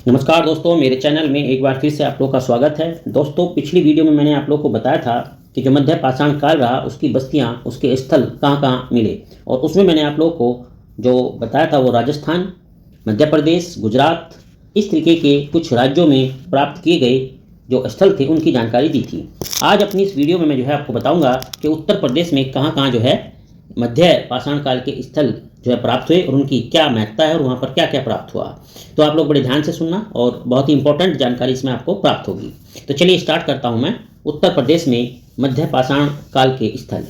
नमस्कार दोस्तों, मेरे चैनल में एक बार फिर से आप लोगों का स्वागत है। दोस्तों, पिछली वीडियो में मैंने आप लोगों को बताया था कि जो मध्य पाषाण काल रहा उसकी बस्तियां, उसके स्थल कहाँ कहाँ मिले, और उसमें मैंने आप लोगों को जो बताया था वो राजस्थान, मध्य प्रदेश, गुजरात, इस तरीके के कुछ राज्यों में प्राप्त किए गए जो स्थल थे उनकी जानकारी दी थी। आज अपनी इस वीडियो में मैं जो है आपको बताऊँगा कि उत्तर प्रदेश में कहाँ कहाँ जो है मध्य पाषाण काल के स्थल जो है प्राप्त हुए और उनकी क्या महत्ता है और वहाँ पर क्या क्या प्राप्त हुआ। तो आप लोग बड़े ध्यान से सुनना और बहुत ही इंपॉर्टेंट जानकारी इसमें आपको प्राप्त होगी। तो चलिए स्टार्ट करता हूँ मैं। उत्तर प्रदेश में मध्य पाषाण काल के स्थल,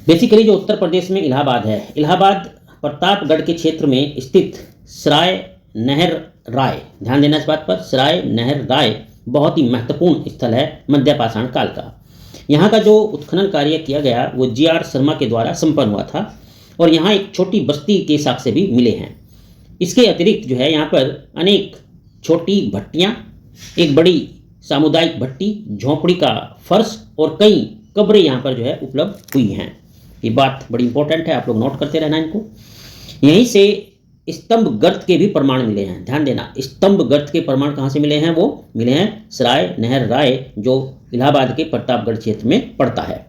बेसिकली जो उत्तर प्रदेश में इलाहाबाद है, इलाहाबाद प्रतापगढ़ के क्षेत्र में स्थित सराय नहर राय, ध्यान देना इस बात पर, सराय नहर राय बहुत ही महत्वपूर्ण स्थल है मध्य पाषाण काल का। यहाँ का जो उत्खनन कार्य किया गया वो GR शर्मा के द्वारा संपन्न हुआ था और यहाँ एक छोटी बस्ती के साक्ष्य भी मिले हैं। इसके अतिरिक्त जो है यहाँ पर अनेक छोटी भट्टियाँ, एक बड़ी सामुदायिक भट्टी, झोंपड़ी का फर्श और कई कब्रें यहाँ पर जो है उपलब्ध हुई हैं। ये बात बड़ी इंपॉर्टेंट है, आप लोग नोट करते रहना इनको। यहीं से स्तंभ गर्त के भी प्रमाण मिले हैं। ध्यान देना, स्तंभ गर्त के प्रमाण कहाँ से मिले हैं? वो मिले हैं सराय नहर राय, जो इलाहाबाद के प्रतापगढ़ क्षेत्र में पड़ता है।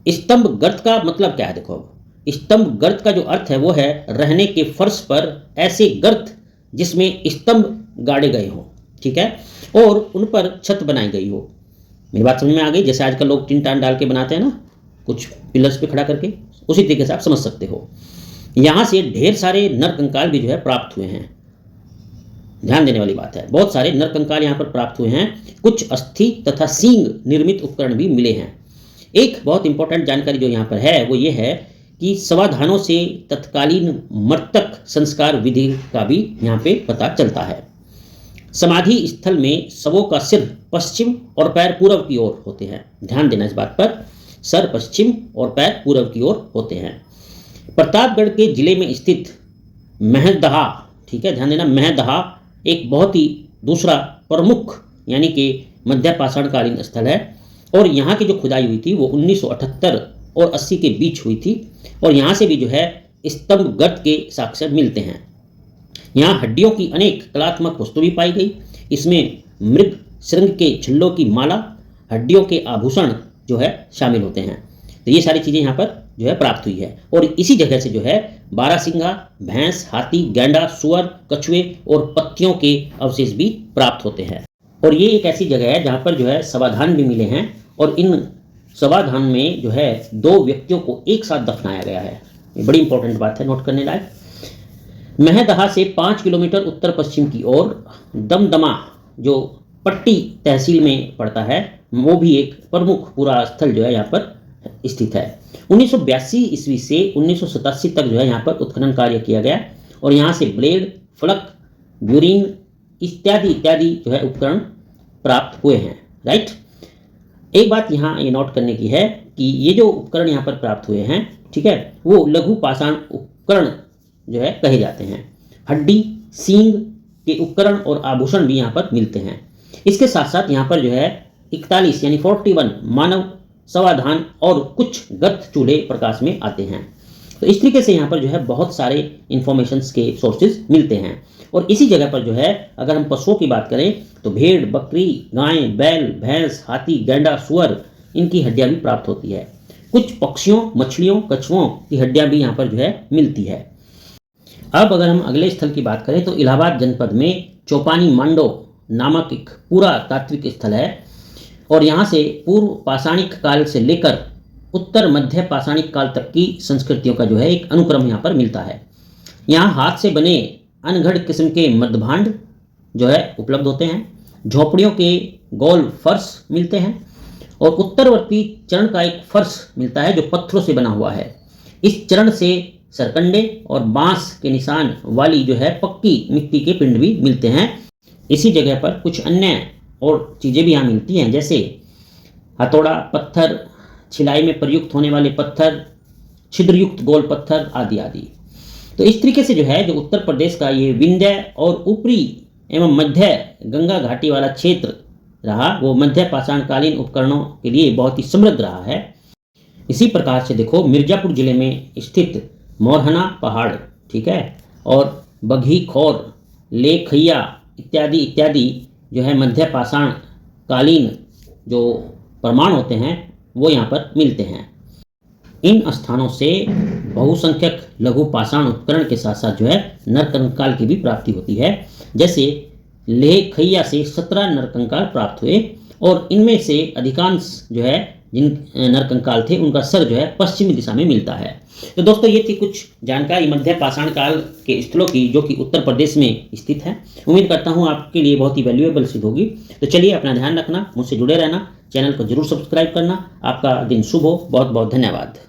स्तंभ गर्त का मतलब क्या है? देखो, स्तंभ गर्त का जो अर्थ है वो है रहने के फर्श पर ऐसे गर्त जिसमें स्तंभ गाड़े गए हों, ठीक है, और उन पर छत बनाई गई हो। मेरी बात समझ में आ गई? जैसे आजकल लोग टिन टान डाल के बनाते हैं ना, कुछ पिलर्स पे खड़ा करके, उसी तरीके से आप समझ सकते हो। यहाँ से ढेर सारे नर कंकाल भी जो है प्राप्त हुए हैं। ध्यान देने वाली बात है, बहुत सारे नर कंकाल यहाँ पर प्राप्त हुए हैं। कुछ अस्थि तथा सींग निर्मित उपकरण भी मिले हैं। एक बहुत इंपॉर्टेंट जानकारी जो यहाँ पर है वो ये है कि समाधानों से तत्कालीन मृतक संस्कार विधि का भी यहाँ पे पता चलता है। समाधि स्थल में शवों का सिर पश्चिम और पैर पूर्व की ओर होते हैं। ध्यान देना इस बात पर, सर पश्चिम और पैर पूर्व की ओर होते हैं। प्रतापगढ़ के जिले में स्थित महदहा, ठीक है, ध्यान देना, महदहा एक बहुत ही दूसरा प्रमुख यानी कि मध्य पाषाणकालीन स्थल है और यहाँ की जो खुदाई हुई थी वो 1978 और 80 के बीच हुई थी और यहाँ से भी जो है स्तंभ गर्त के साक्ष्य मिलते हैं। यहाँ हड्डियों की अनेक कलात्मक वस्तु भी पाई गई। इसमें मृग श्रृंग के छल्लों की माला, हड्डियों के आभूषण जो है शामिल होते हैं। तो ये सारी चीज़ें यहाँ पर जो है प्राप्त हुई है और इसी जगह से जो है बारहसिंगा, भैंस, हाथी, गैंडा, सुअर, कछुए और पत्तियों के अवशेष भी प्राप्त होते हैं। और ये एक ऐसी जगह है जहाँ पर जो है समाधान भी मिले हैं और इन समाधान में जो है 2 व्यक्तियों को एक साथ दफनाया गया है। ये बड़ी इंपॉर्टेंट बात है, नोट करने लायक। महदहा से 5 किलोमीटर उत्तर पश्चिम की ओर दमदमा, जो पट्टी तहसील में पड़ता है, वो भी एक प्रमुख पूरा स्थल जो है यहाँ पर स्थित है। 1982 ईस्वी से 1987 तक जो है यहाँ पर उत्खनन कार्य किया गया और यहाँ से ब्लेड, फलक, ब्यूरिन इत्यादि इत्यादि जो है उपकरण प्राप्त हुए हैं। राइट, एक बात यहाँ ये नोट करने की है कि ये जो उपकरण यहाँ पर प्राप्त हुए हैं, ठीक है, वो लघु पाषाण उपकरण जो है कहे जाते हैं। हड्डी, सींग के उपकरण और आभूषण भी यहाँ पर मिलते हैं। इसके साथ साथ यहाँ पर जो है 41 यानी 41 मानव समाधान और कुछ गर्त चूल्हे प्रकाश में आते हैं। तो इस तरीके से यहाँ पर जो है बहुत सारे इंफॉर्मेशंस के सोर्सेज मिलते हैं और इसी जगह पर जो है अगर हम पशुओं की बात करें तो भेड़, बकरी, गाय, बैल, भैंस, हाथी, गैंडा, सुअर, इनकी हड्डियाँ भी प्राप्त होती है। कुछ पक्षियों, मछलियों, कछुओं की हड्डियाँ भी यहाँ पर जो है मिलती है। अब अगर हम अगले स्थल की बात करें तो इलाहाबाद जनपद में चौपानी मांडो नामक एक पूरा तात्विक स्थल है और यहाँ से पूर्व पाषाणिक काल से लेकर उत्तर मध्य पाषाणिक काल तक की संस्कृतियों का जो है एक अनुक्रम यहाँ पर मिलता है। यहाँ हाथ से बने अनगढ़ किस्म के मध्यभांड जो है उपलब्ध होते हैं। झोपड़ियों के गोल फर्श मिलते हैं और उत्तरवर्ती चरण का एक फर्श मिलता है जो पत्थरों से बना हुआ है। इस चरण से सरकंडे और बांस के निशान वाली जो है पक्की मिट्टी के पिंड भी मिलते हैं। इसी जगह पर कुछ अन्य और चीज़ें भी यहाँ मिलती हैं, जैसे हथौड़ा, पत्थर, छिलाई में प्रयुक्त होने वाले पत्थर, छिद्रयुक्त गोल पत्थर आदि आदि। तो इस तरीके से जो है जो उत्तर प्रदेश का ये विंध्य और ऊपरी एवं मध्य गंगा घाटी वाला क्षेत्र रहा वो मध्य पाषाणकालीन उपकरणों के लिए बहुत ही समृद्ध रहा है। इसी प्रकार से देखो मिर्जापुर जिले में स्थित मोरहना पहाड़, ठीक है, और बघी खोर, लेखैया इत्यादि इत्यादि जो है मध्य पाषाण कालीन जो प्रमाण होते हैं वो यहाँ पर मिलते हैं। इन स्थानों से बहुसंख्यक लघु पाषाण उपकरण के साथ साथ जो है नरकंकाल की भी प्राप्ति होती है। जैसे लेह खैया से 17 नरकंकाल प्राप्त हुए और इनमें से अधिकांश जो है जिन नरकंकाल थे उनका सर जो है पश्चिमी दिशा में मिलता है। तो दोस्तों ये थी कुछ जानकारी मध्य पाषाण काल के स्थलों की जो कि उत्तर प्रदेश में स्थित है। उम्मीद करता हूँ आपके लिए बहुत ही वैल्यूएबल सिद्ध होगी। तो चलिए अपना ध्यान रखना, मुझसे जुड़े रहना, चैनल को जरूर सब्सक्राइब करना। आपका दिन शुभ हो। बहुत बहुत धन्यवाद।